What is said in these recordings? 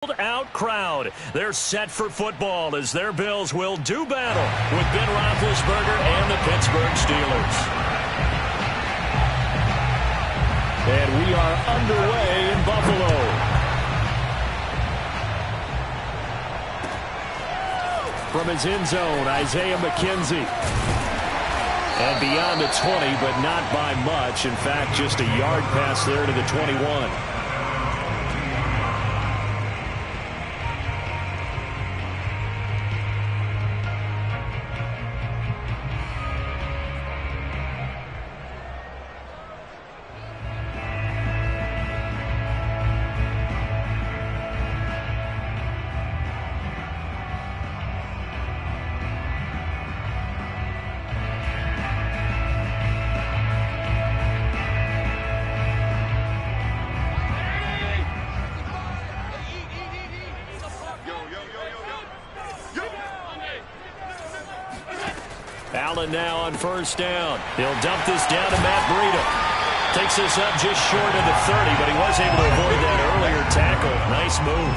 Out crowd. They're set for football as their Bills will do battle with Ben Roethlisberger and the Pittsburgh Steelers. And we are underway in Buffalo. From his end zone, Isaiah McKenzie. And beyond the 20, but not by much. In fact, just a yard pass there to the 21. Allen now on first down. He'll dump this down to Matt Breida. Takes this up just short of the 30, but he was able to avoid that earlier tackle. Nice move.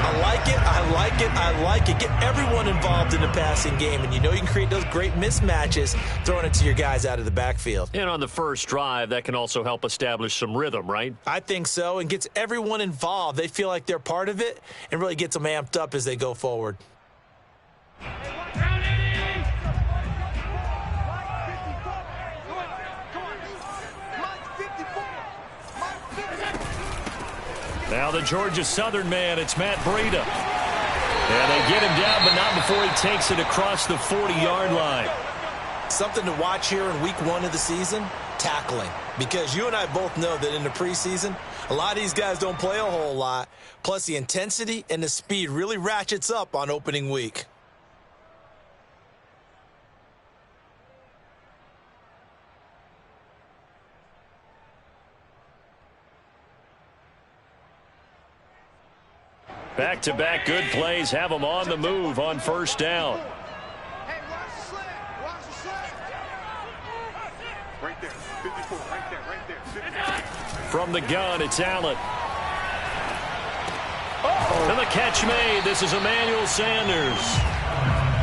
I like it, I like it, I like it. Get everyone involved in the passing game, and you know you can create those great mismatches throwing it to your guys out of the backfield. And on the first drive, that can also help establish some rhythm, right? I think so, and gets everyone involved. They feel like they're part of it and really gets them amped up as they go forward. Now the Georgia Southern man, it's Matt Breida. And they get him down, but not before he takes it across the 40-yard line. Something to watch here in week 1 of the season, tackling. Because you and I both know that in the preseason, a lot of these guys don't play a whole lot. Plus the intensity and the speed really ratchets up on opening week. Back-to-back good plays have them on the move on first down. Hey, watch the slant. Watch the slant. Right there. 54. Right there. 54. From the gun, it's Allen. And the catch made. This is Emmanuel Sanders.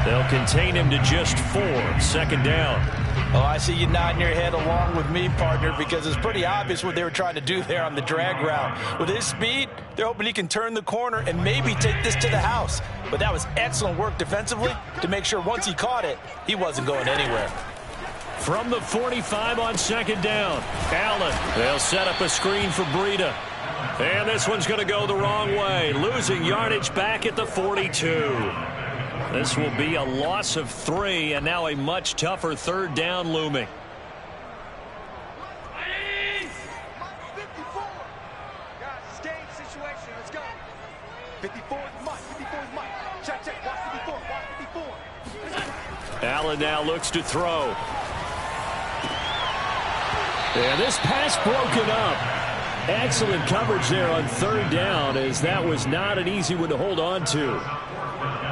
They'll contain him to just 4. Second down. Oh, I see you nodding your head along with me, partner, because it's pretty obvious what they were trying to do there on the drag route. With his speed, they're hoping he can turn the corner and maybe take this to the house. But that was excellent work defensively to make sure once he caught it, he wasn't going anywhere. From the 45 on second down, Allen. They'll set up a screen for Breida. And this one's going to go the wrong way, losing yardage back at the 42. This will be a loss of 3, and now a much tougher third down looming. 54. Guys, it's game situation. Let's go. 54 is Mike. 54 is Mike. Check. Watch 54. Watch 54. Allen now looks to throw. And this pass broken up. Excellent coverage there on third down, as that was not an easy one to hold on to.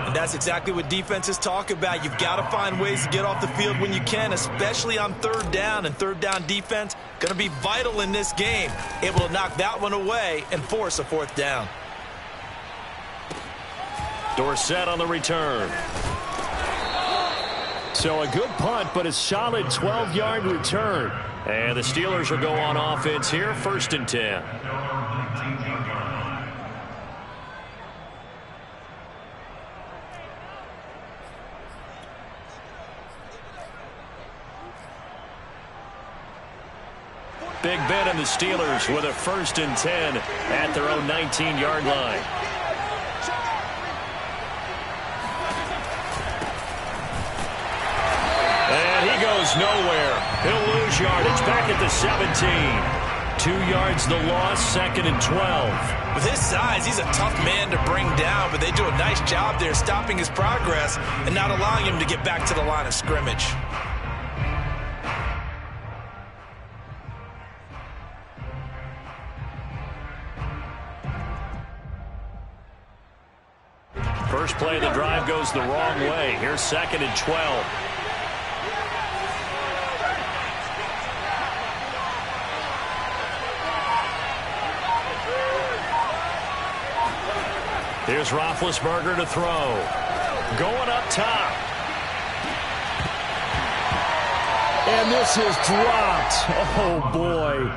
And that's exactly what defenses talk about. You've got to find ways to get off the field when you can, especially on third down. And third down defense going to be vital in this game. Able to knock that one away and force a fourth down. Dorsett on the return. So a good punt, but a solid 12-yard return. And the Steelers will go on offense here, 1st and 10. Big Ben and the Steelers with a 1st and 10 at their own 19-yard line. And he goes nowhere. He'll lose yardage back at the 17. 2 yards the loss, 2nd and 12. With his size, he's a tough man to bring down, but they do a nice job there stopping his progress and not allowing him to get back to the line of scrimmage. First play of the drive goes the wrong way. Here's 2nd and 12. Here's Roethlisberger to throw. Going up top. And this is dropped. Oh, boy.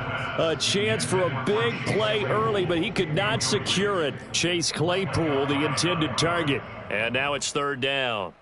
A chance for a big play early, but he could not secure it. Chase Claypool, the intended target. And now it's third down.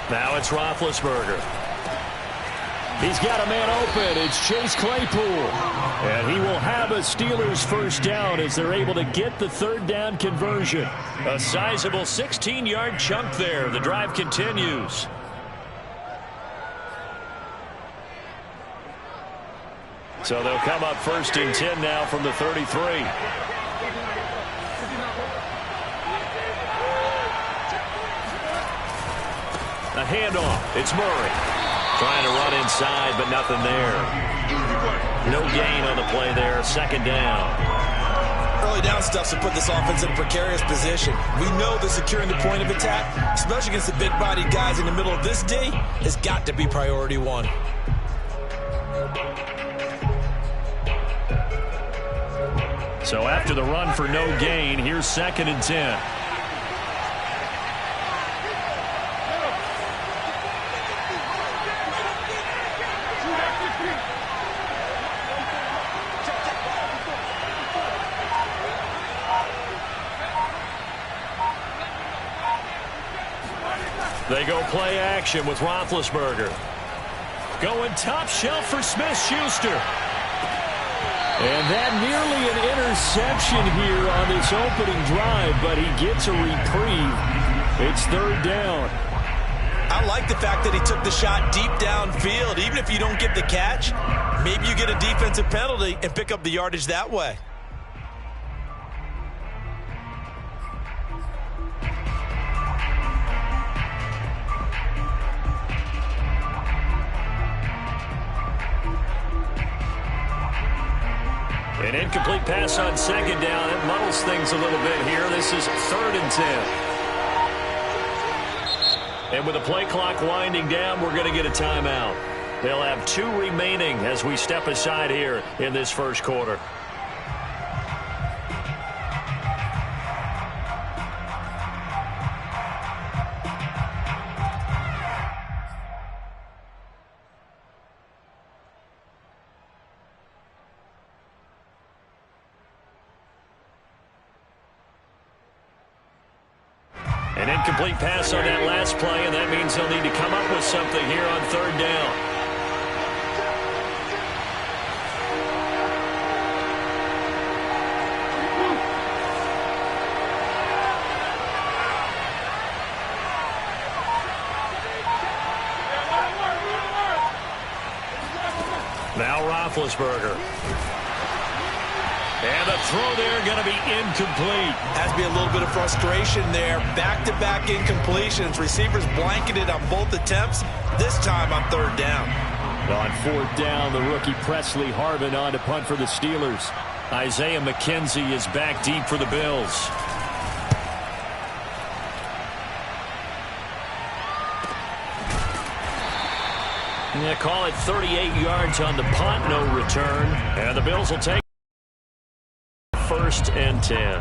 Now it's Roethlisberger. He's got a man open. It's Chase Claypool. And he will have a Steelers first down as they're able to get the third down conversion. A sizable 16-yard chunk there. The drive continues. So they'll come up first and 10 now from the 33. A handoff. It's Murray. Trying to run inside, but nothing there. No gain on the play there. Second down. Early down stuff to put this offense in a precarious position. We know that securing the point of attack, especially against the big-bodied guys in the middle of this D, has got to be priority one. So after the run for no gain, here's second and 10. They go play action with Roethlisberger. Going top shelf for Smith-Schuster. And that nearly an interception here on this opening drive, but he gets a reprieve. It's third down. I like the fact that he took the shot deep downfield. Even if you don't get the catch, maybe you get a defensive penalty and pick up the yardage that way. An incomplete pass on second down. It muddles things a little bit here. This is third and 10. And with the play clock winding down, we're going to get a timeout. They'll have 2 remaining as we step aside here in this first quarter. An incomplete pass on that last play, and that means they'll need to come up with something here on third down. Now Roethlisberger. And the throw there going to be incomplete. Has to be a little bit of frustration there. Back-to-back incompletions. Receivers blanketed on both attempts. This time on third down. On fourth down, the rookie Presley Harvin on to punt for the Steelers. Isaiah McKenzie is back deep for the Bills. Yeah, call it 38 yards on the punt, no return. And the Bills will take first and 10.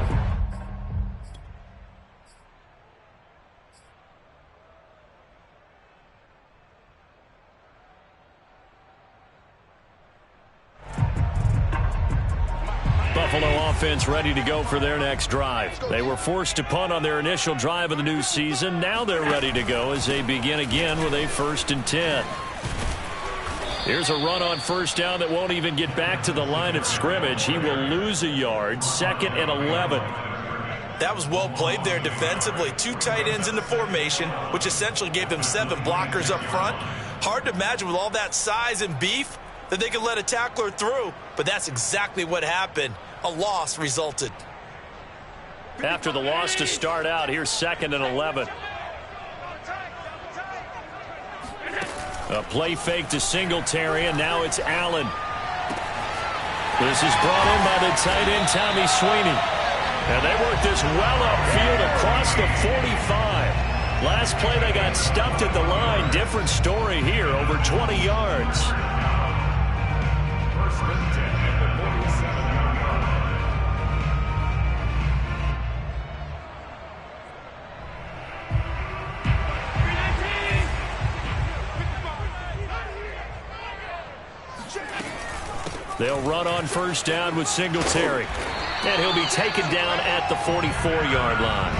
Buffalo offense ready to go for their next drive. They were forced to punt on their initial drive of the new season. Now they're ready to go as they begin again with a first and 10. Here's a run on first down that won't even get back to the line of scrimmage. He will lose a yard. Second and 11. That was well played there defensively. 2 tight ends in the formation, which essentially gave them 7 blockers up front. Hard to imagine with all that size and beef that they could let a tackler through, but that's exactly what happened. A loss resulted. after the loss to start out. Here's 2nd and 11. A play fake to Singletary, and now it's Allen. This is brought in by the tight end, Tommy Sweeney. And they work this well upfield across the 45. Last play, they got stuffed at the line. Different story here, over 20 yards. They'll run on 1st down with Singletary. And he'll be taken down at the 44-yard line.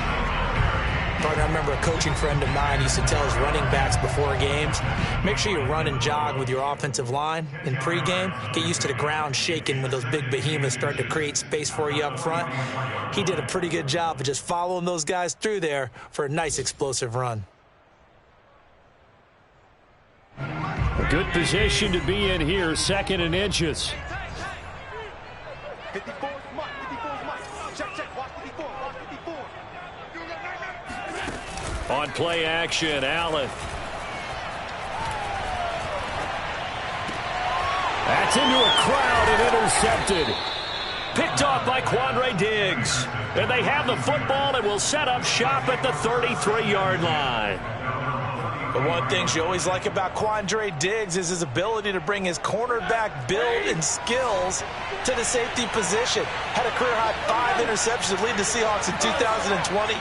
I remember a coaching friend of mine used to tell his running backs before games, make sure you run and jog with your offensive line in pregame. Get used to the ground shaking when those big behemoths start to create space for you up front. He did a pretty good job of just following those guys through there for a nice explosive run. A good position to be in here, 2nd and inches. 54 is Mike. 54 is Mike. Check. Watch 54. Watch 54. On play action, Allen. That's into a crowd and intercepted. Picked off by Quandre Diggs. And they have the football and will set up shop at the 33-yard line. The one thing you always like about Quandre Diggs is his ability to bring his cornerback build and skills to the safety position. Had a career-high 5 interceptions to lead the Seahawks in 2020,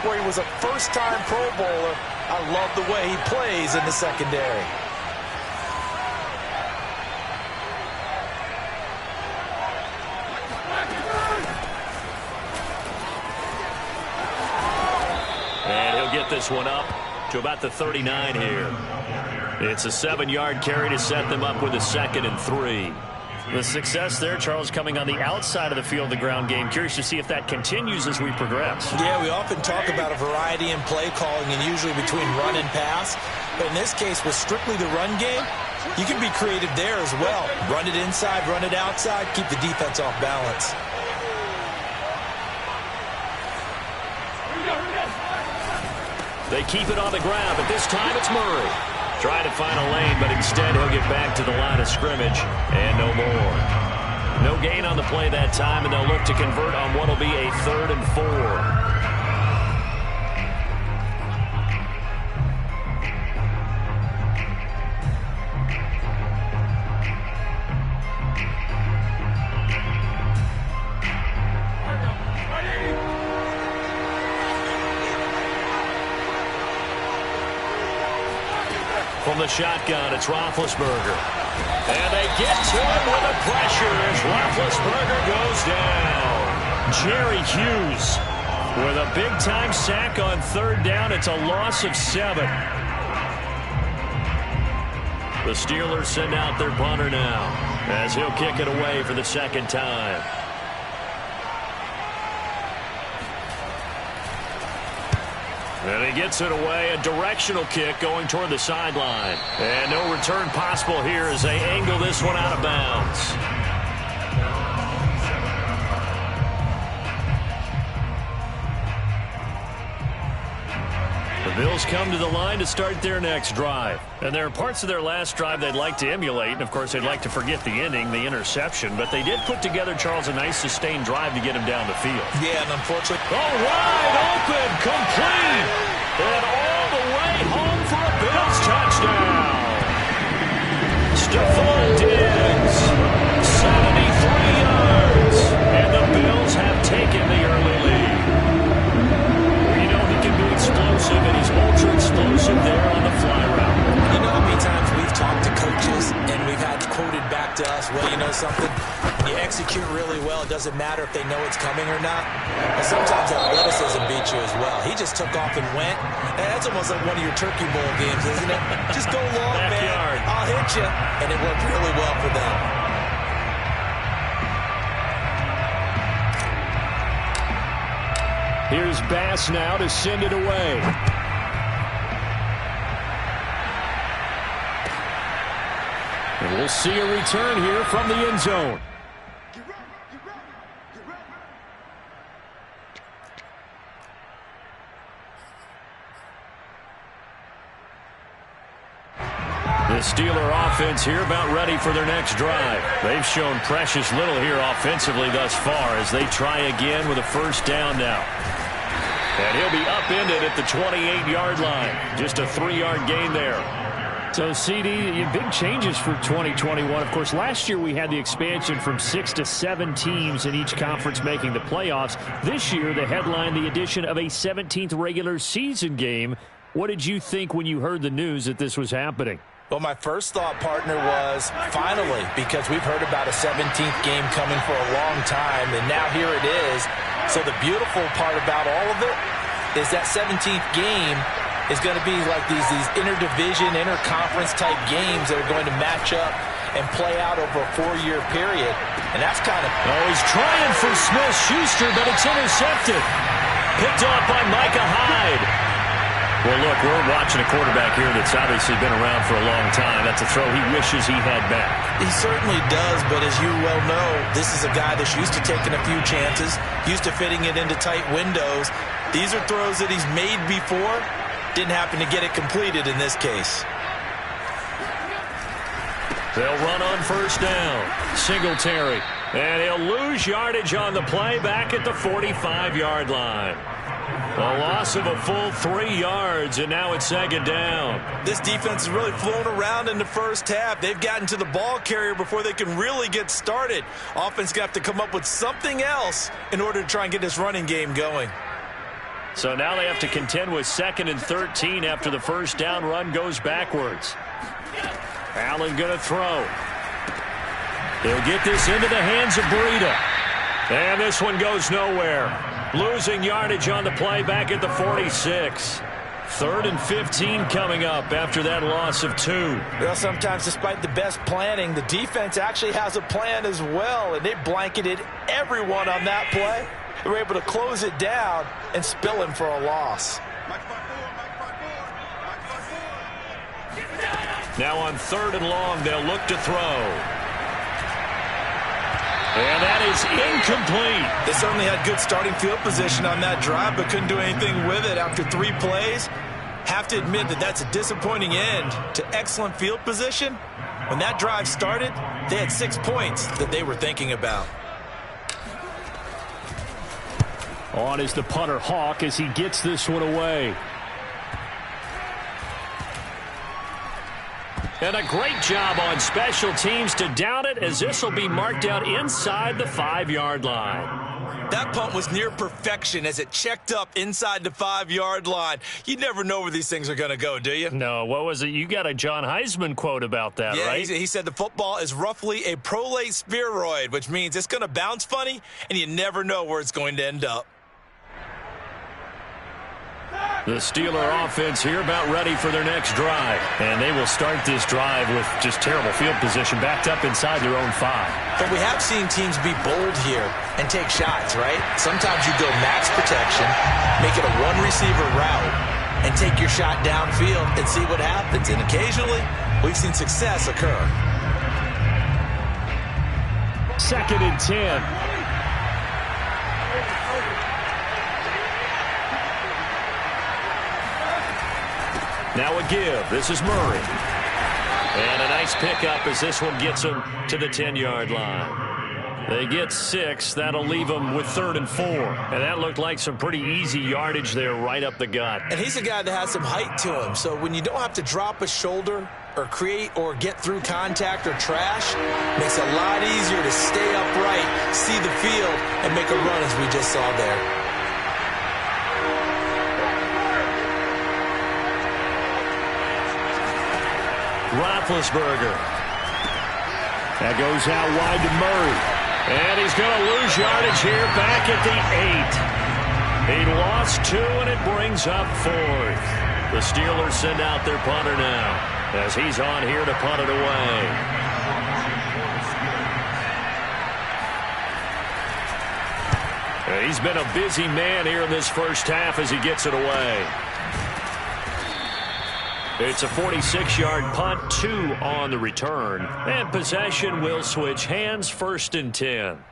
where he was a first-time Pro Bowler. I love the way he plays in the secondary. And he'll get this one up to about the 39 here. It's a 7-yard carry to set them up with a 2nd and 3. The success there, Charles, coming on the outside of the field, the ground game. Curious to see if that continues as we progress. Yeah, we often talk about a variety in play calling and usually between run and pass. But in this case, with strictly the run game, you can be creative there as well. Run it inside, run it outside, keep the defense off balance. They keep it on the ground, but this time it's Murray. Trying to find a lane, but instead he'll get back to the line of scrimmage, and no more. No gain on the play that time, and they'll look to convert on what will be a 3rd and 4. From the shotgun, it's Roethlisberger. And they get to him with the pressure as Roethlisberger goes down. Jerry Hughes with a big-time sack on 3rd down. It's a loss of 7. The Steelers send out their punter now as he'll kick it away for the 2nd time. And he gets it away, a directional kick going toward the sideline. And no return possible here as they angle this one out of bounds. The Bills come to the line to start their next drive. And there are parts of their last drive they'd like to emulate. And, of course, they'd like to forget the ending, the interception. But they did put together, Charles, a nice sustained drive to get him down the field. Yeah, and unfortunately... Oh, wide open, complete. And all the way home for a Bills touchdown. Stephon Diggs, 73 yards. And the Bills have taken the early lead. We know he can be explosive, and he's ultra explosive there on the fly route. You know how many times we've talked to coaches and we've had quoted back to us, well, you know something? When you execute really well, it doesn't matter if they know it's coming or not. But sometimes athleticism beats you as well. He just took off and went. And that's almost like one of your Turkey Bowl games, isn't it? Just go long, Backyard. man. I'll hit you. And it worked really well for them. Here's Bass now to send it away. And we'll see a return here from the end zone. The Steeler offense here about ready for their next drive. They've shown precious little here offensively thus far as they try again with a first down now. And he'll be upended at the 28-yard line. Just a 3-yard gain there. So, CD, big changes for 2021. Of course, last year we had the expansion from 6 to 7 teams in each conference making the playoffs. This year, they headlined the addition of a 17th regular season game. What did you think when you heard the news that this was happening? Well, my first thought, partner, was finally, because we've heard about a 17th game coming for a long time, and now here it is. So the beautiful part about all of it is that 17th game is going to be like these interdivision, interconference type games that are going to match up and play out over a 4-year period. And that's kind of... Oh, he's trying for Smith-Schuster, but it's intercepted. Picked off by Micah Hyde. Well, look, we're watching a quarterback here that's obviously been around for a long time. That's a throw he wishes he had back. He certainly does, but as you well know, this is a guy that's used to taking a few chances, used to fitting it into tight windows. These are throws that he's made before. Didn't happen to get it completed in this case. They'll run on first down. Singletary. And he'll lose yardage on the play back at the 45-yard line. A loss of a full 3 yards, and now it's second down. This defense has really flown around in the first half. They've gotten to the ball carrier before they can really get started. Offense got to come up with something else in order to try and get this running game going. So now they have to contend with 2nd and 13 after the first down run goes backwards. Allen going to throw. He'll get this into the hands of Breida. And this one goes nowhere. Losing yardage on the play back at the 46. 3rd and 15 coming up after that loss of 2. Well, sometimes despite the best planning, the defense actually has a plan as well, and they blanketed everyone on that play. They were able to close it down and spill him for a loss. Now on 3rd and long, they'll look to throw. And that is incomplete. They certainly had good starting field position on that drive, but couldn't do anything with it after 3 plays. Have to admit that that's a disappointing end to excellent field position. When that drive started, they had 6 points that they were thinking about. On is the punter, Hawk, as he gets this one away. And a great job on special teams to down it, as this will be marked out inside the 5-yard line. That punt was near perfection as it checked up inside the 5-yard line. You never know where these things are going to go, do you? No, what was it? You got a John Heisman quote about that, right? He said the football is roughly a prolate spheroid, which means it's going to bounce funny, and you never know where it's going to end up. The Steeler offense here about ready for their next drive. And they will start this drive with just terrible field position, backed up inside their own 5. But we have seen teams be bold here and take shots, right? Sometimes you go max protection, make it a one-receiver route, and take your shot downfield and see what happens. And occasionally, we've seen success occur. 2nd and 10. Now a give. This is Murray. And a nice pickup as this one gets him to the 10-yard line. They get 6. That'll leave them with 3rd and 4. And that looked like some pretty easy yardage there right up the gut. And he's a guy that has some height to him. So when you don't have to drop a shoulder or create or get through contact or trash, makes it a lot easier to stay upright, see the field, and make a run as we just saw there. Roethlisberger. That goes out wide to Murray. And he's going to lose yardage here back at the 8. He lost 2, and it brings up 4th. The Steelers send out their punter now as he's on here to punt it away. He's been a busy man here in this first half as he gets it away. It's a 46-yard punt, 2 on the return. And possession will switch hands, 1st and 10.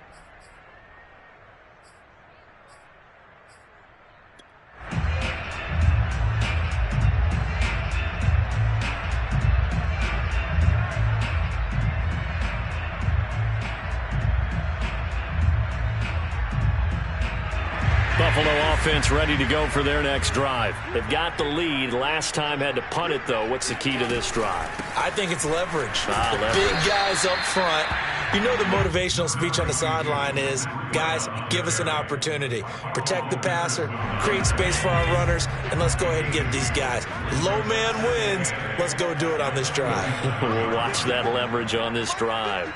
Buffalo offense ready to go for their next drive. They've got the lead. Last time had to punt it, though. What's the key to this drive? I think it's leverage. Leverage. Big guys up front. You know the motivational speech on the sideline is, guys, give us an opportunity. Protect the passer, create space for our runners, and let's go ahead and give these guys. Low man wins. Let's go do it on this drive. We'll watch that leverage on this drive.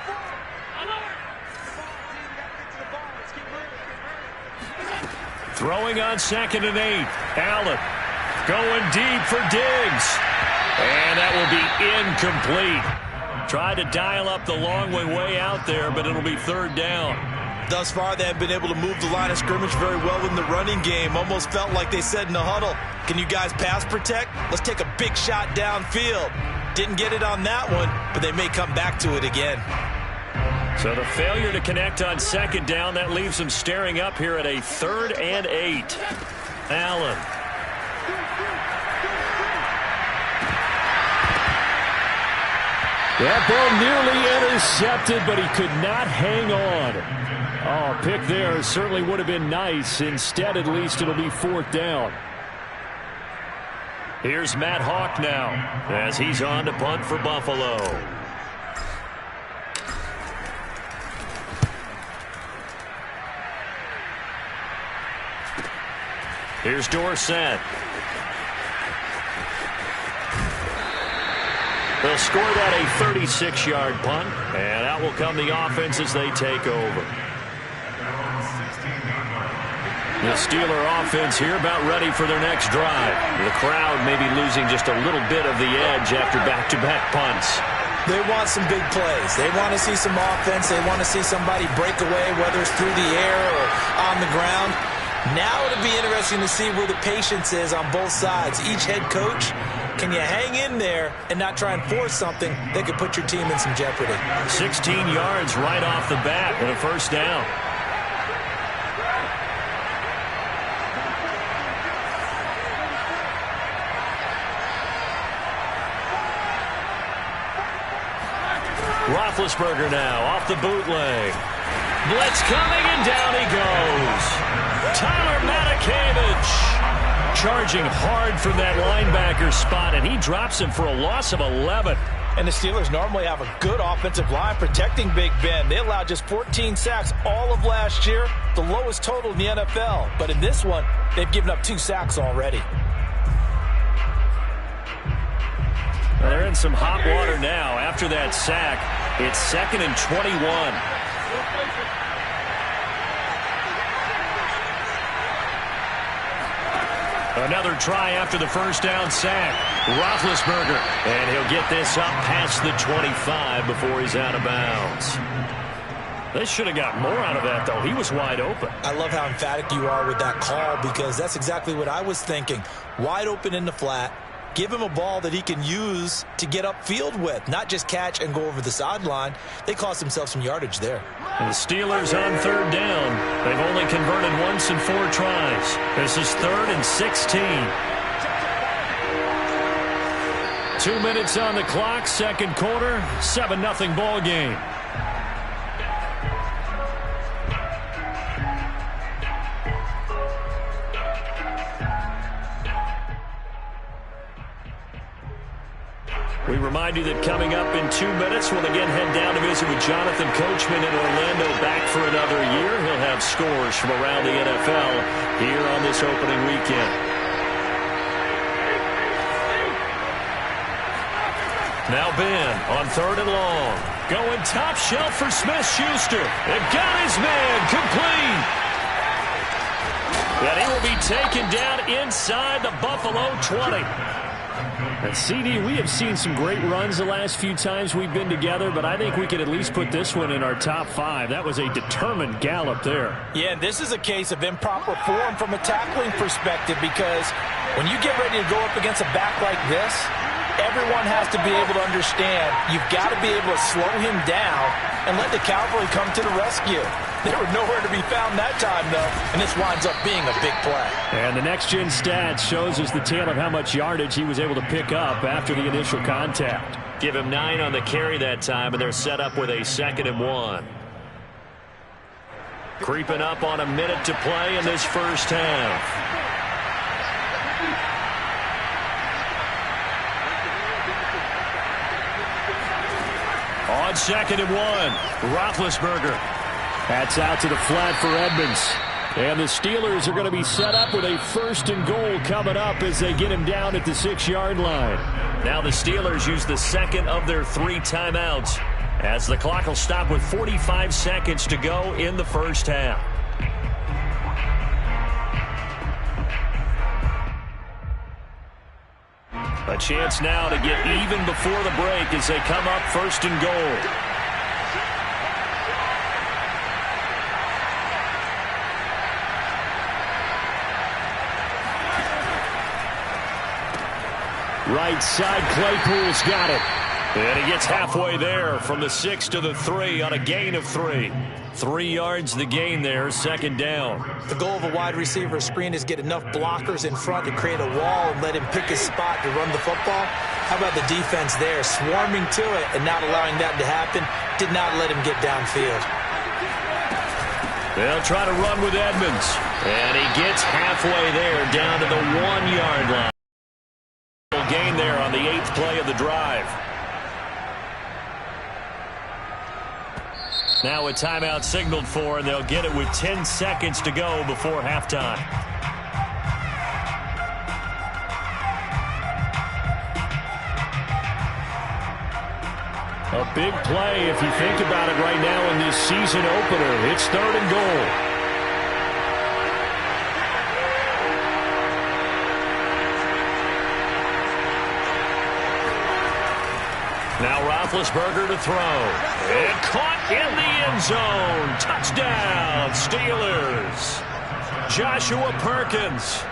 Throwing on 2nd and 8. Allen going deep for Diggs. And that will be incomplete. Tried to dial up the long way out there, but it'll be 3rd down. Thus far, they have been able to move the line of scrimmage very well in the running game. Almost felt like they said in the huddle, can you guys pass protect? Let's take a big shot downfield. Didn't get it on that one, but they may come back to it again. So the failure to connect on 2nd down, that leaves them staring up here at a 3rd and 8. Allen. That ball nearly intercepted, but he could not hang on. Oh, pick there certainly would have been nice. Instead, at least it'll be 4th down. Here's Matt Hawk now as he's on to punt for Buffalo. Here's Dorsett. They'll score that a 36-yard punt, and out will come the offense as they take over. The Steeler offense here about ready for their next drive. The crowd may be losing just a little bit of the edge after back-to-back punts. They want some big plays. They want to see some offense. They want to see somebody break away, whether it's through the air or on the ground. Now it'll be interesting to see where the patience is on both sides. Each head coach, can you hang in there and not try and force something that could put your team in some jeopardy? 16 yards right off the bat and a 1st down. Roethlisberger now off the bootleg. Blitz coming, and down he goes. Tyler Matakevich charging hard from that linebacker spot, and he drops him for a loss of 11. And the Steelers normally have a good offensive line protecting Big Ben. They allowed just 14 sacks all of last year, the lowest total in the NFL. But in this one, they've given up 2 sacks already. Well, they're in some hot water now. After that sack, it's 2nd and 21. Another try after the 1st down sack. Roethlisberger, and he'll get this up past the 25 before he's out of bounds. They should have got more out of that, though. He was wide open. I love how emphatic you are with that call, because that's exactly what I was thinking. Wide open in the flat. Give him a ball that he can use to get upfield with, not just catch and go over the sideline. They cost themselves some yardage there. And the Steelers on 3rd down. They've only converted once in 4 tries. This is 3rd and 16. 2 minutes on the clock, 2nd quarter, 7-0 ball game. We remind you that coming up in 2 minutes, we'll again head down to visit with Jonathan Coachman in Orlando, back for another year. He'll have scores from around the NFL here on this opening weekend. Now Ben on 3rd and long. Going top shelf for Smith-Schuster. They've got his man complete. And he will be taken down inside the Buffalo 20. And CD, we have seen some great runs the last few times we've been together, but I think we could at least put this one in our top 5. That was a determined gallop there. Yeah, and this is a case of improper form from a tackling perspective, because when you get ready to go up against a back like this, everyone has to be able to understand you've got to be able to slow him down and let the cavalry come to the rescue. They were nowhere to be found that time, though, and this winds up being a big play. And the next-gen stats shows us the tale of how much yardage he was able to pick up after the initial contact. Give him 9 on the carry that time, and they're set up with a 2nd and 1. Creeping up on a minute to play in this first half. On 2nd and 1, Roethlisberger. That's out to the flat for Edmonds. And the Steelers are going to be set up with a 1st and goal coming up as they get him down at the 6-yard line. Now the Steelers use the second of their 3 timeouts as the clock will stop with 45 seconds to go in the first half. A chance now to get even before the break as they come up 1st and goal. Right side, Claypool's got it. And he gets halfway there from the 6 to the 3 on a gain of 3. 3 yards the gain there, 2nd down. The goal of a wide receiver screen is get enough blockers in front to create a wall and let him pick his spot to run the football. How about the defense there, swarming to it and not allowing that to happen? Did not let him get downfield. They'll try to run with Edmonds. And he gets halfway there down to the 1-yard line. Gain there on the 8th play of the drive. Now a timeout signaled for, and they'll get it with 10 seconds to go before halftime. A big play if you think about it right now in this season opener. It's 3rd and goal. Now Roethlisberger to throw. And caught in the end zone. Touchdown, Steelers. Joshua Perkins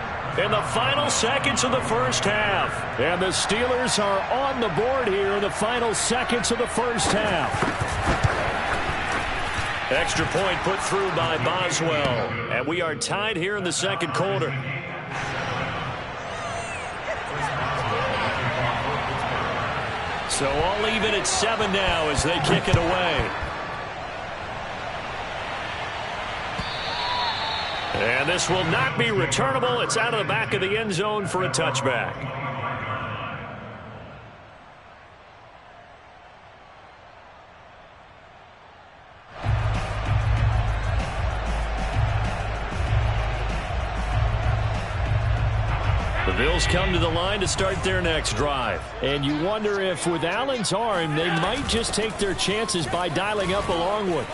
in the final seconds of the first half. And the Steelers are on the board here in the final seconds of the first half. Extra point put through by Boswell. And we are tied here in the 2nd quarter. So all even at 7 now as they kick it away. And this will not be returnable. It's out of the back of the end zone for a touchback. The Bills come to the line to start their next drive. And you wonder if with Allen's arm, they might just take their chances by dialing up a long one.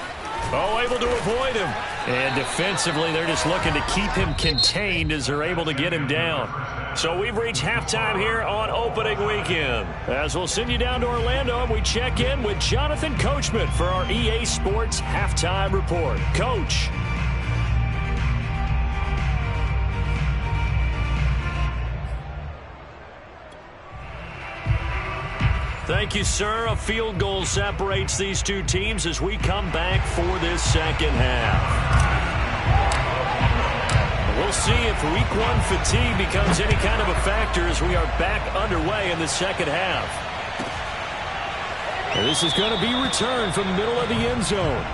Oh, able to avoid him. And defensively, they're just looking to keep him contained as they're able to get him down. So we've reached halftime here on opening weekend. As we'll send you down to Orlando, and we check in with Jonathan Coachman for our EA Sports Halftime Report. Coach. Thank you, sir. A field goal separates these two teams as we come back for this second half. We'll see if week 1 fatigue becomes any kind of a factor as we are back underway in the second half. And this is going to be returned from the middle of the end zone.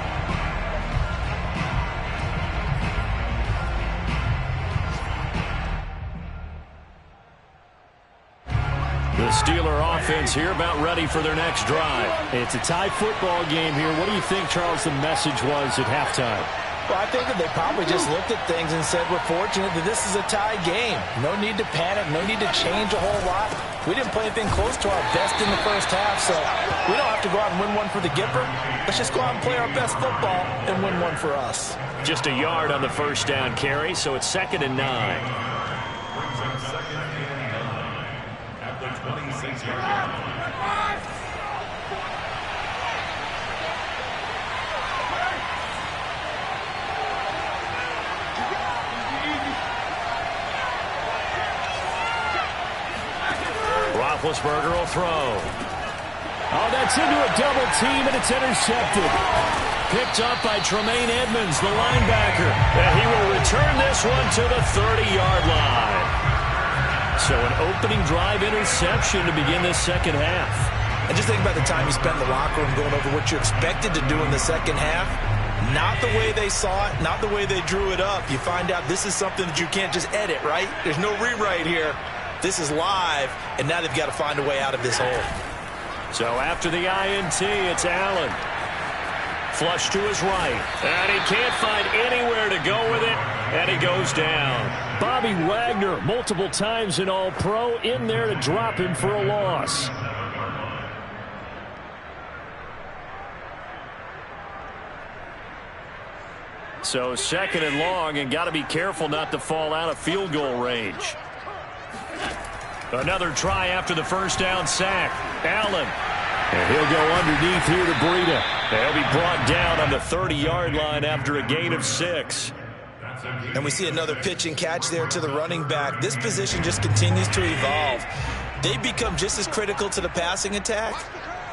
The Steeler offense here about ready for their next drive. It's a tie football game here. What do you think, Charles, the message was at halftime? Well, I think that they probably just looked at things and said, we're fortunate that this is a tie game. No need to panic. No need to change a whole lot. We didn't play anything close to our best in the first half, so we don't have to go out and win one for the Gipper. Let's just go out and play our best football and win one for us. Just a yard on the first down carry, so it's 2nd and 9. Roethlisberger will throw. Oh, that's into a double team, and it's intercepted. Picked up by Tremaine Edmonds, the linebacker. And he will return this one to the 30-yard line. So an opening drive interception to begin this second half. And just think about the time you spent in the locker room going over what you expected to do in the second half. Not the way they saw it, not the way they drew it up. You find out this is something that you can't just edit, right? There's no rewrite here. This is live, and now they've got to find a way out of this hole. So after the INT, it's Allen. Flush to his right. And he can't find anywhere to go with it, and he goes down. Bobby Wagner, multiple times in All-Pro, in there to drop him for a loss. So second and long, and got to be careful not to fall out of field goal range. Another try after the first down sack. Allen. And he'll go underneath here to Breida. He'll be brought down on the 30-yard line after a gain of 6. And we see another pitch and catch there to the running back. This position just continues to evolve. They become just as critical to the passing attack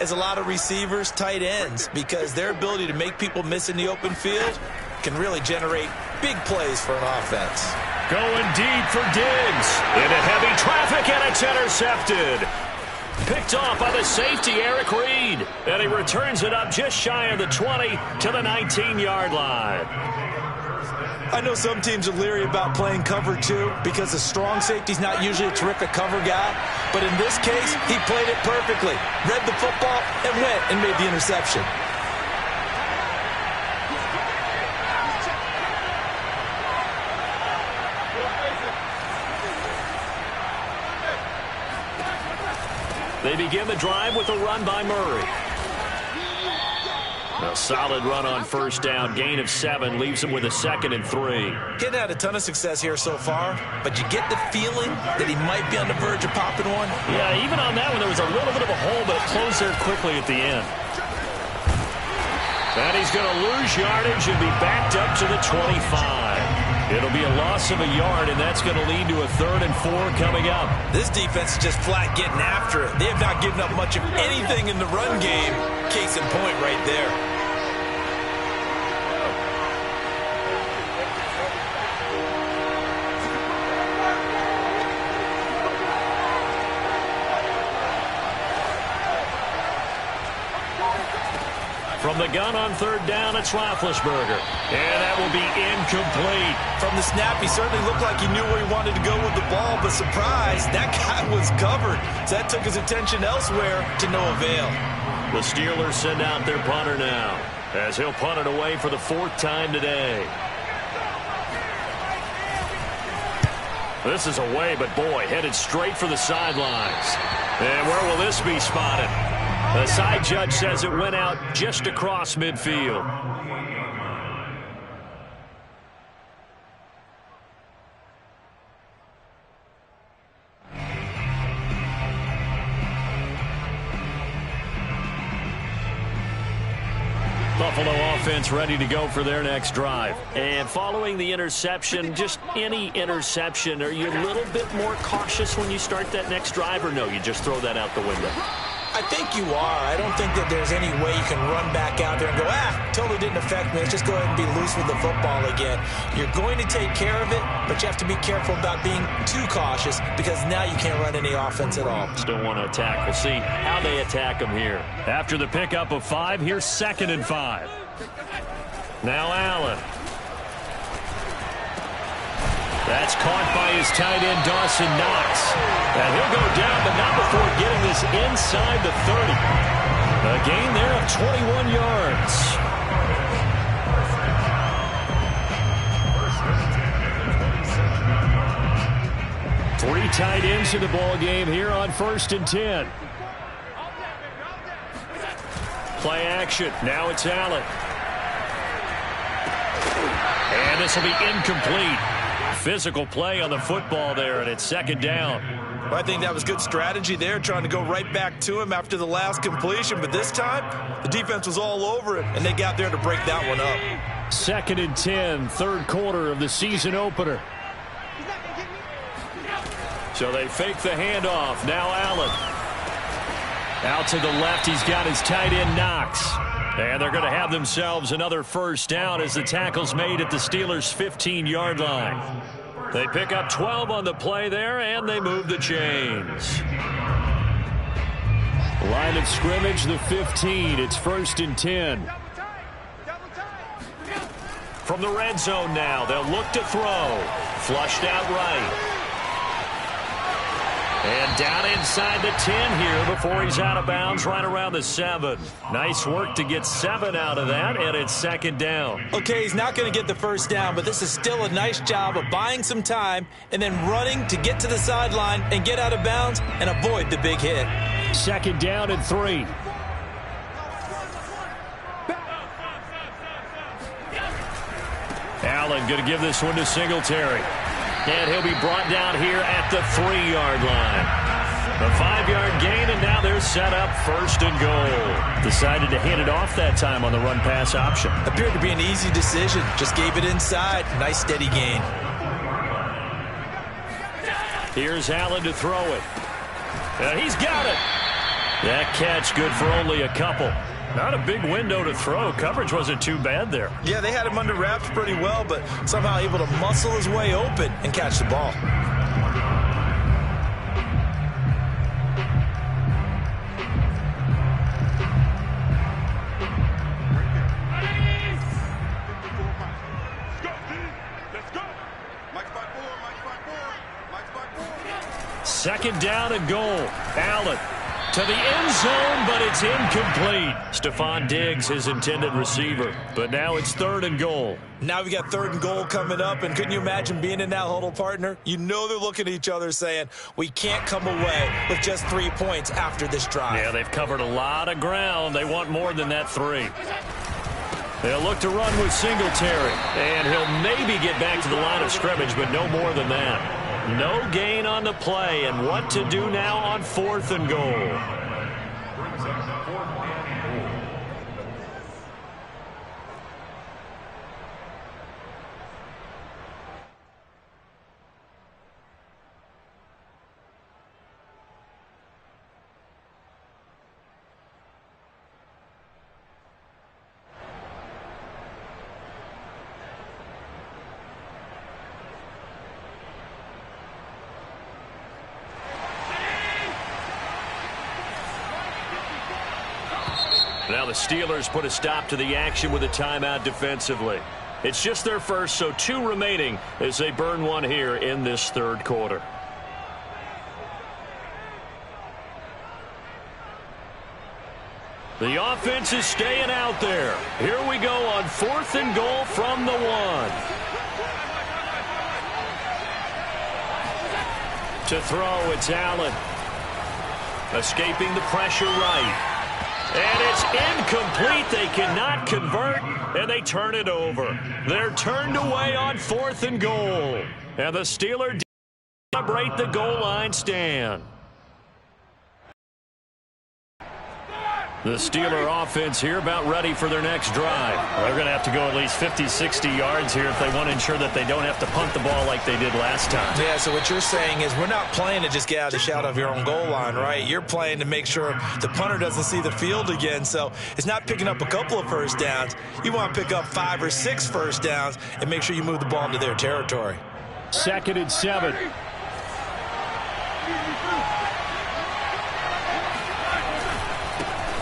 as a lot of receivers, tight ends, because their ability to make people miss in the open field can really generate big plays for an offense. Going deep for Diggs. Into heavy traffic, and it's intercepted. Picked off by the safety, Eric Reed. And he returns it up just shy of the 20 to the 19-yard line. I know some teams are leery about playing cover 2 because the strong safety's not usually a terrific cover guy. But in this case, he played it perfectly. Read the football and went and made the interception. They begin the drive with a run by Murray. A solid run on first down. Gain of 7 leaves him with a 2nd and 3. Getting had a ton of success here so far, but you get the feeling that he might be on the verge of popping one. Yeah, even on that one, there was a little bit of a hole, but it closed there quickly at the end. And he's going to lose yardage and be backed up to the 25. It'll be a loss of a yard, and that's going to lead to a 3rd and 4 coming up. This defense is just flat getting after it. They have not given up much of anything in the run game. Case in point right there. From the gun on 3rd down, it's Roethlisberger. And that will be incomplete. From the snap, he certainly looked like he knew where he wanted to go with the ball, but surprise, that guy was covered. So that took his attention elsewhere to no avail. The Steelers send out their punter now, as he'll punt it away for the 4th time today. This is away, but boy, headed straight for the sidelines. And where will this be spotted? The side judge says it went out just across midfield. Buffalo offense ready to go for their next drive. And following the interception, just any interception, are you a little bit more cautious when you start that next drive, or no, you just throw that out the window? I think you are. I don't think that there's any way you can run back out there and go, totally didn't affect me. Let's just go ahead and be loose with the football again. You're going to take care of it, but you have to be careful about being too cautious because now you can't run any offense at all. Still want to attack. We'll see how they attack them here. After the pickup of 5, here's 2nd and 5. Now Allen. That's caught by his tight end, Dawson Knox. And he'll go down, but not before getting this inside the 30. A gain there of 21 yards. Three tight ends in the ball game here on 1st and 10. Play action. Now it's Allen. And this will be incomplete. Physical play on the football there, and it's 2nd down. Well, I think that was good strategy there, trying to go right back to him after the last completion. But this time, the defense was all over it, and they got there to break that one up. 2nd and 10, 3rd quarter of the season opener. So they fake the handoff. Now Allen. Out to the left, he's got his tight end, Knox. And they're going to have themselves another 1st down as the tackle's made at the Steelers' 15-yard line. They pick up 12 on the play there, and they move the chains. Line of scrimmage, the 15. It's 1st and 10. From the red zone now, they'll look to throw. Flushed out right. And down inside the 10 here before he's out of bounds right around the 7. Nice work to get 7 out of that, and it's second down. Okay, he's not going to get the first down, but this is still a nice job of buying some time and then running to get to the sideline and get out of bounds and avoid the big hit. Second down and 3. Allen going to give this one to Singletary. And he'll be brought down here at the 3-yard line. A 5-yard gain, and now they're set up first and goal. Decided to hand it off that time on the run-pass option. Appeared to be an easy decision. Just gave it inside. Nice steady gain. Here's Allen to throw it. And he's got it. That catch good for only a couple. Not a big window to throw. Coverage wasn't too bad there. Yeah, they had him under wraps pretty well, but somehow able to muscle his way open and catch the ball. Second down and goal. Allen to the end zone, but it's incomplete. Stephon Diggs, his intended receiver. But now it's third and goal. Now we got third and goal coming up, and couldn't you imagine being in that huddle, partner? You know they're looking at each other saying, we can't come away with just 3 points after this drive. Yeah, they've covered a lot of ground. They want more than that 3. They'll look to run with Singletary, and he'll maybe get back to the line of scrimmage, but no more than that. No gain on the play, and what to do now on fourth and goal. Now the Steelers put a stop to the action with a timeout defensively. It's just their first, so 2 remaining as they burn one here in this third quarter. The offense is staying out there. Here we go on fourth and goal from the 1. To throw, it's Allen. Escaping the pressure right. And it's incomplete. They cannot convert, and they turn it over. They're turned away on fourth and goal. And the Steelers celebrate the goal line stand. The Steeler offense here about ready for their next drive. They're going to have to go at least 50, 60 yards here if they want to ensure that they don't have to punt the ball like they did last time. Yeah, so what you're saying is we're not playing to just get out of the shadow of your own goal line, right? You're playing to make sure the punter doesn't see the field again. So it's not picking up a couple of first downs. You want to pick up 5 or 6 first downs and make sure you move the ball into their territory. Second and 7.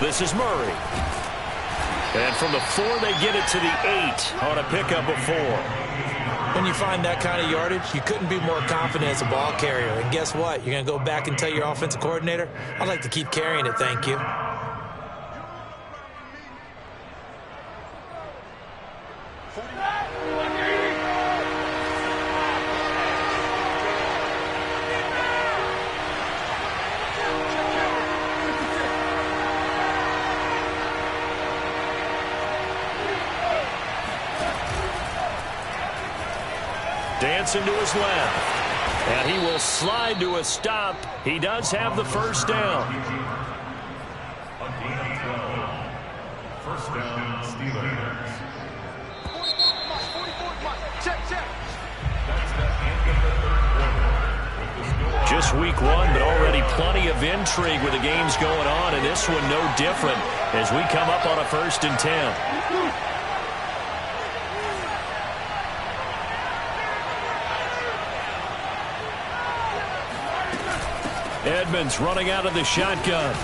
This is Murray. And from the 4, they get it to the 8 on a pickup of 4. When you find that kind of yardage, you couldn't be more confident as a ball carrier. And guess what? You're going to go back and tell your offensive coordinator, I'd like to keep carrying it, thank you. Dancing to his left. And he will slide to a stop. He does have the first down. First down, Steelers. Just week 1, but already plenty of intrigue with the games going on, and this one no different as we come up on a 1st and 10. Edmonds running out of the shotgun.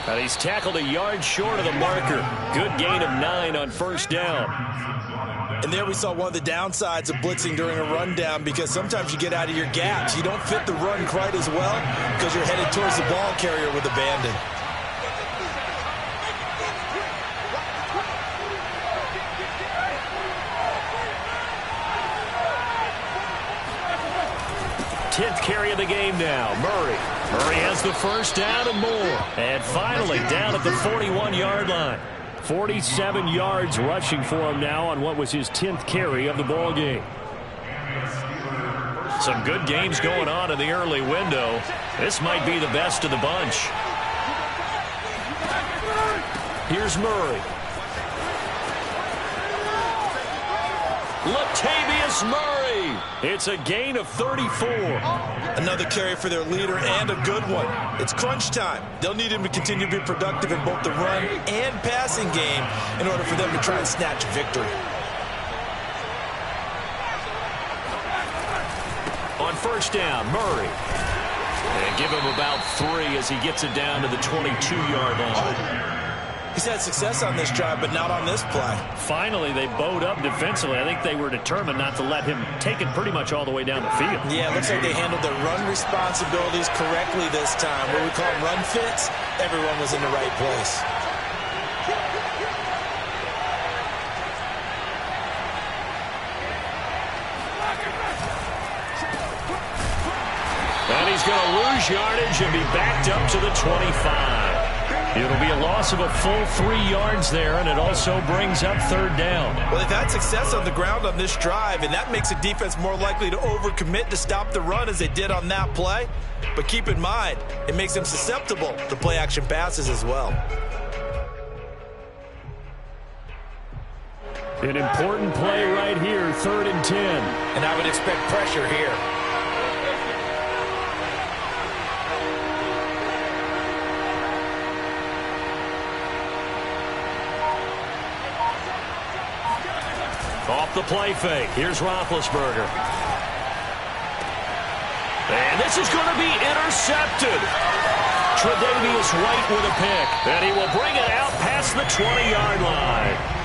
And he's tackled a yard short of the marker. Good gain of 9 on first down. And there we saw one of the downsides of blitzing during a rundown, because sometimes you get out of your gaps. You don't fit the run quite as well because you're headed towards the ball carrier with abandon. Tenth carry of the game now. Murray. Murray has the first down and more. And finally down at the 41-yard line. 47 yards rushing for him now on what was his 10th carry of the ball game. Some good games going on in the early window. This might be the best of the bunch. Here's Murray. Latavius Murray. It's a gain of 34. Another carry for their leader, and a good one. It's crunch time. They'll need him to continue to be productive in both the run and passing game in order for them to try and snatch victory. On first down, Murray. And give him about 3 as he gets it down to the 22-yard line. He's had success on this drive, but not on this play. Finally, they bowed up defensively. I think they were determined not to let him take it pretty much all the way down the field. Yeah, it looks like they handled their run responsibilities correctly this time. What we call them run fits, everyone was in the right place. And he's going to lose yardage and be backed up to the 25. It'll be a loss of a full 3 yards there, and it also brings up third down. Well, they've had success on the ground on this drive, and that makes a defense more likely to overcommit to stop the run as they did on that play. But keep in mind, it makes them susceptible to play-action passes as well. An important play right here, 3rd and 10. And I would expect pressure here. Off the play fake. Here's Roethlisberger. And this is going to be intercepted. Tre'Davious White with a pick. And he will bring it out past the 20-yard line.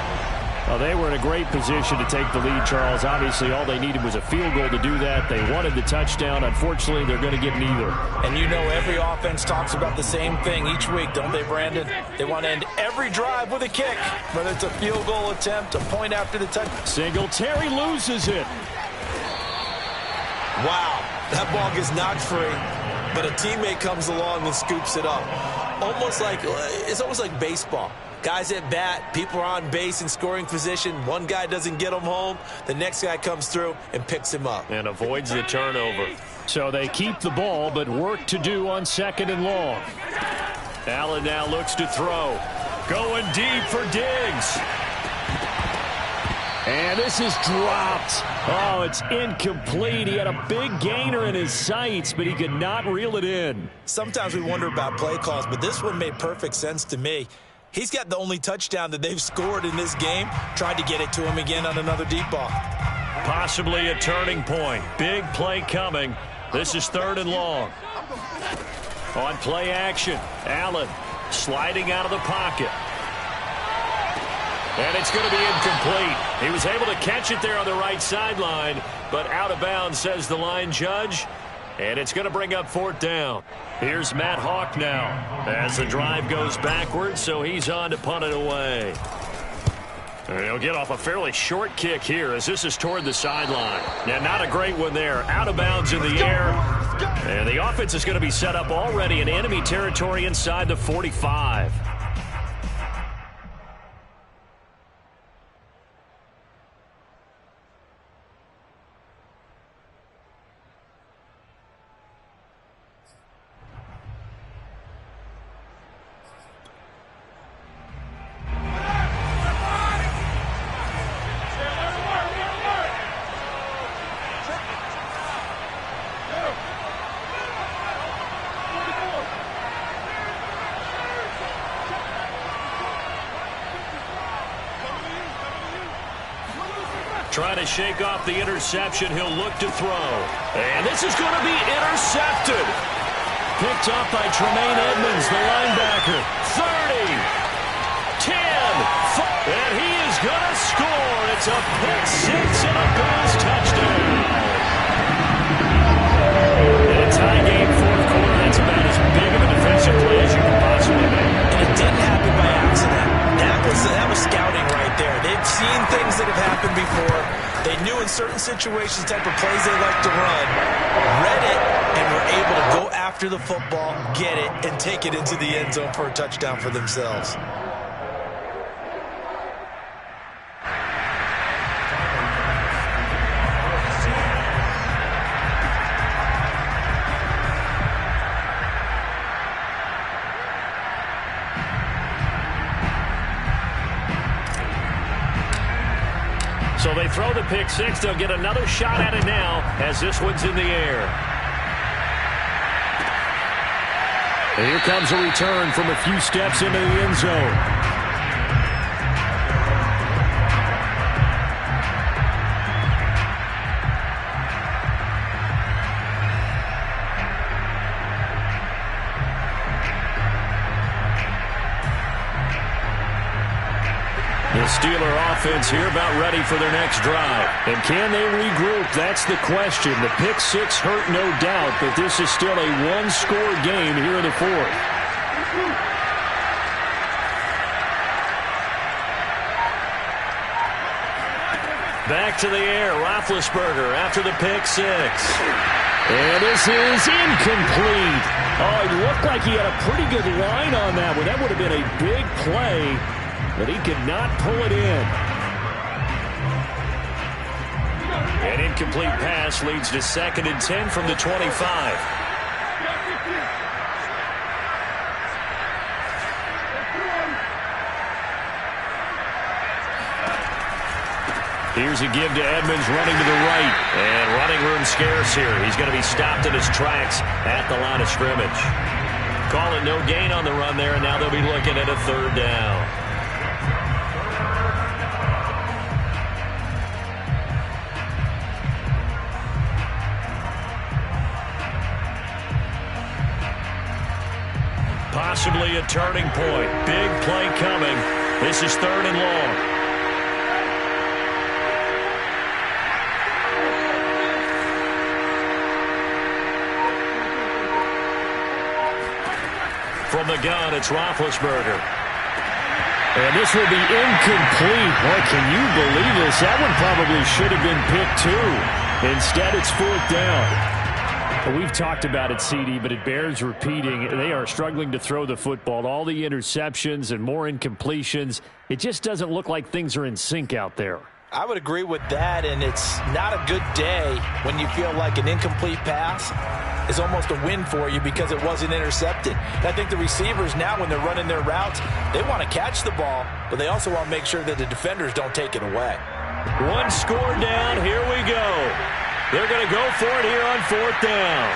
Well, they were in a great position to take the lead, Charles. Obviously, all they needed was a field goal to do that. They wanted the touchdown. Unfortunately, they're going to get neither. And you know every offense talks about the same thing each week, don't they, Brandon? They want to end every drive with a kick, whether it's a field goal attempt, a point after the touchdown. Singletary loses it. Wow, that ball gets knocked free, but a teammate comes along and scoops it up. It's almost like baseball. Guys at bat, people are on base in scoring position. One guy doesn't get him home. The next guy comes through and picks him up. And avoids the turnover. So they keep the ball, but work to do on 2nd and long. Allen now looks to throw. Going deep for Diggs. And this is dropped. Oh, it's incomplete. He had a big gainer in his sights, but he could not reel it in. Sometimes we wonder about play calls, but this one made perfect sense to me. He's got the only touchdown that they've scored in this game. Tried to get it to him again on another deep ball. Possibly a turning point. Big play coming. This is 3rd and long. On play action, Allen sliding out of the pocket. And it's going to be incomplete. He was able to catch it there on the right sideline, but out of bounds, says the line judge. And it's going to bring up 4th down. Here's Matt Hawk now as the drive goes backwards, so he's on to punt it away. And he'll get off a fairly short kick here as this is toward the sideline. Now, not a great one there. Out of bounds in the air. And the offense is going to be set up already in enemy territory inside the 45. Trying to shake off the interception. He'll look to throw. And this is going to be intercepted. Picked up by Tremaine Edmonds, the linebacker. 30, 10, 5, and he is he's going to score. It's a pick six and a Bills touchdown. In a tie game fourth quarter, that's about as big of a defensive play as you can possibly make. And it didn't happen by accident. That was scouting right there. They've seen things that have happened before. They knew in certain situations the type of plays they like to run, read it, and were able to go after the football, get it, and take it into the end zone for a touchdown for themselves. So they throw the pick six. They'll get another shot at it now as this one's in the air. And here comes a return from a few steps into the end zone. The Steeler offense here about ready for their next drive. And can they regroup? That's the question. The pick six hurt, no doubt, but this is still a one-score game here in the fourth. Back to the air, Roethlisberger after the pick six. And this is incomplete. Oh, it looked like he had a pretty good line on that one. That would have been a big play. But he could not pull it in. An incomplete pass leads to 2nd and 10 from the 25. Here's a give to Edmonds running to the right. And running room scarce here. He's going to be stopped in his tracks at the line of scrimmage. Call it no gain on the run there, and now they'll be looking at a 3rd down. Possibly a turning point. Big play coming. This is 3rd and long. From the gun, it's Roethlisberger. And this will be incomplete. Boy, can you believe this? That one probably should have been picked too. Instead, it's 4th down. We've talked about it, CD, but it bears repeating. They are struggling to throw the football. All the interceptions and more incompletions. It just doesn't look like things are in sync out there. I would agree with that, and it's not a good day when you feel like an incomplete pass is almost a win for you because it wasn't intercepted. And I think the receivers now, when they're running their routes, they want to catch the ball, but they also want to make sure that the defenders don't take it away. One score down. Here we go. They're going to go for it here on 4th down.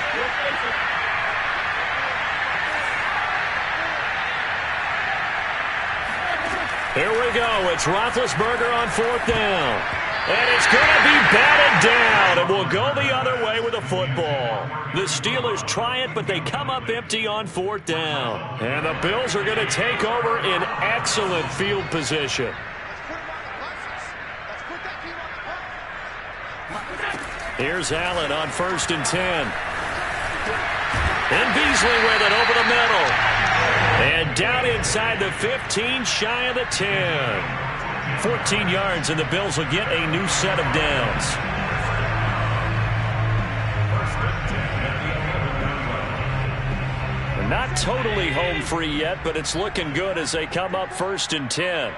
Here we go. It's Roethlisberger on 4th down. And it's going to be batted down. And we'll go the other way with a football. The Steelers try it, but they come up empty on 4th down. And the Bills are going to take over in excellent field position. Here's Allen on 1st and 10. And Beasley with it over the middle. And down inside the 15, shy of the 10. 14 yards, and the Bills will get a new set of downs. They're not totally home free yet, but it's looking good as they come up 1st and 10.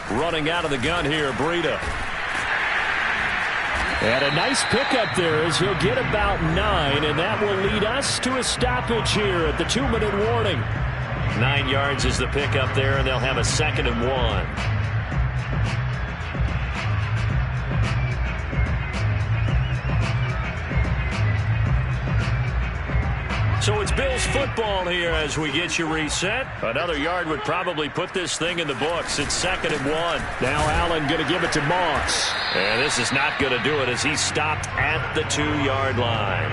Running out of the gun here, Breida. And a nice pickup there as he'll get about 9, and that will lead us to a stoppage here at the 2-minute warning. 9 yards is the pickup there, and they'll have a 2nd and 1. So it's Bills football here as we get you reset. Another yard would probably put this thing in the books. It's 2nd and 1. Now Allen going to give it to Moss. And this is not going to do it as he's stopped at the 2-yard line.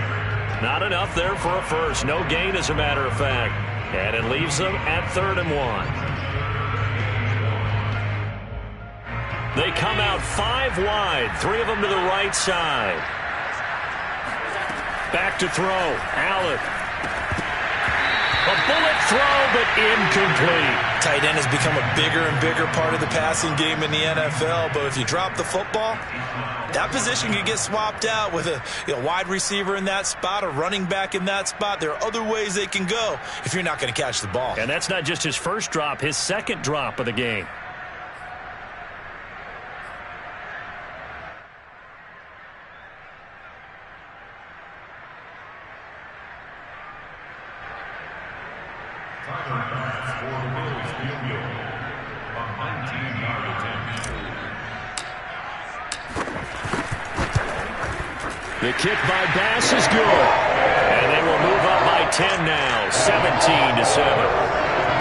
Not enough there for a first. No gain, as a matter of fact. And it leaves them at 3rd and 1. They come out 5 wide. 3 of them to the right side. Back to throw. Allen. A bullet throw, but incomplete. Tight end has become a bigger and bigger part of the passing game in the NFL, but if you drop the football, that position can get swapped out with a wide receiver in that spot, a running back in that spot. There are other ways they can go if you're not going to catch the ball. And that's not just his first drop, his second drop of the game. The kick by Bass is good. And they will move up by 10 now, 17-7.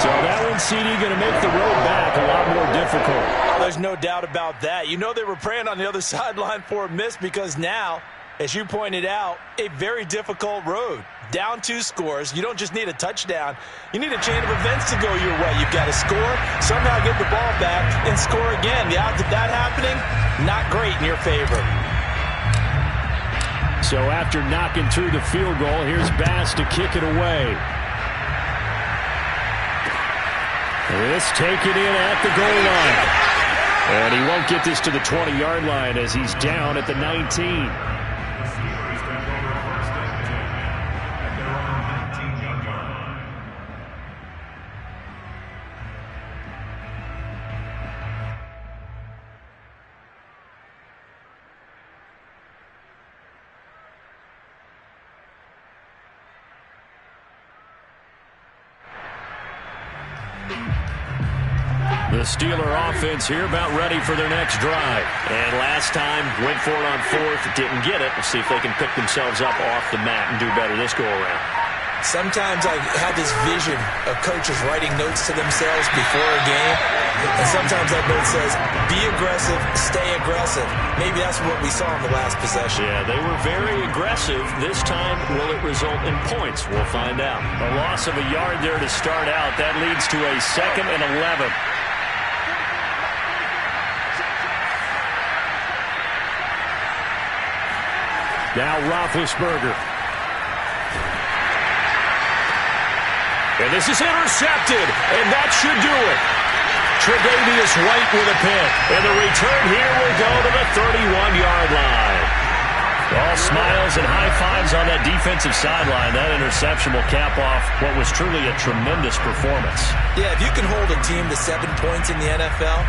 So that one, CD, going to make the road back a lot more difficult. Oh, there's no doubt about that. You know they were praying on the other sideline for a miss because now, as you pointed out, a very difficult road. Down 2 scores. You don't just need a touchdown. You need a chain of events to go your way. You've got to score, somehow get the ball back, and score again. The odds of that happening, not great in your favor. So after knocking through the field goal, here's Bass to kick it away. This taken in at the goal line. And he won't get this to the 20-yard line as he's down at the 19. The Steeler offense here about ready for their next drive. And last time, went for it on 4th, didn't get it. We'll see if they can pick themselves up off the mat and do better this go-around. Sometimes I have this vision of coaches writing notes to themselves before a game, and sometimes that note says, be aggressive, stay aggressive. Maybe that's what we saw in the last possession. Yeah, they were very aggressive. This time, will it result in points? We'll find out. A loss of a yard there to start out. That leads to a 2nd and 11. Now Roethlisberger. And this is intercepted, and that should do it. Tre'Davious White with a pick, and the return here will go to the 31-yard line. All smiles and high fives on that defensive sideline. That interception will cap off what was truly a tremendous performance. Yeah, if you can hold a team to 7 points in the NFL,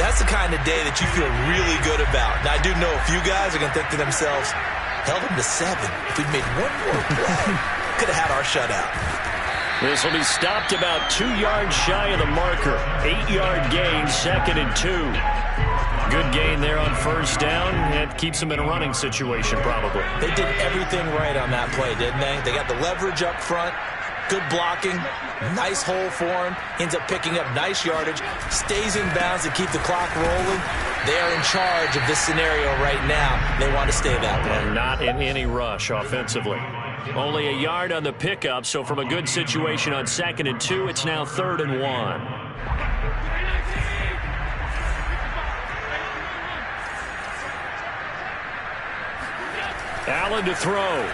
that's the kind of day that you feel really good about. Now, I do know a few guys are going to think to themselves, held them to 7. If we'd made one more play, could have had our shutout. This will be stopped about 2 yards shy of the marker. 8-yard gain, 2nd and 2. Good gain there on 1st down. It keeps them in a running situation, probably. They did everything right on that play, didn't they? They got the leverage up front, good blocking, nice hole for him. Ends up picking up nice yardage, stays in bounds to keep the clock rolling. They are in charge of this scenario right now. They want to stay that way. And not in any rush offensively. Only a yard on the pickup, so from a good situation on 2nd and 2, it's now 3rd and 1. Allen to throw.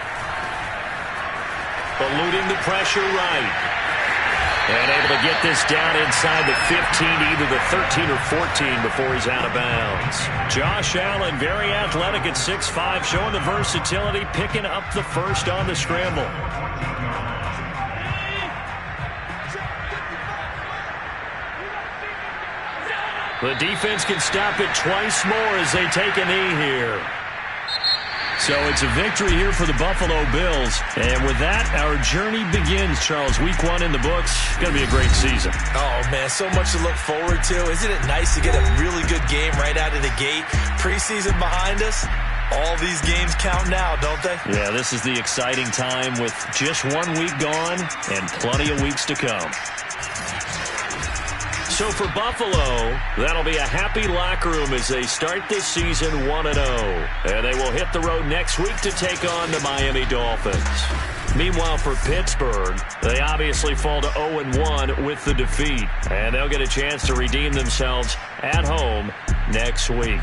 Eluding the pressure right. And able to get this down inside the 15, either the 13 or 14 before he's out of bounds. Josh Allen, very athletic at 6'5", showing the versatility, picking up the first on the scramble. The defense can stop it twice more as they take a knee here. So it's a victory here for the Buffalo Bills. And with that, our journey begins, Charles. Week 1 in the books. Going to be a great season. Oh, man, so much to look forward to. Isn't it nice to get a really good game right out of the gate? Preseason behind us. All these games count now, don't they? Yeah, this is the exciting time with just 1 week gone and plenty of weeks to come. So for Buffalo, that'll be a happy locker room as they start this season 1-0. And they will hit the road next week to take on the Miami Dolphins. Meanwhile, for Pittsburgh, they obviously fall to 0-1 with the defeat. And they'll get a chance to redeem themselves at home next week.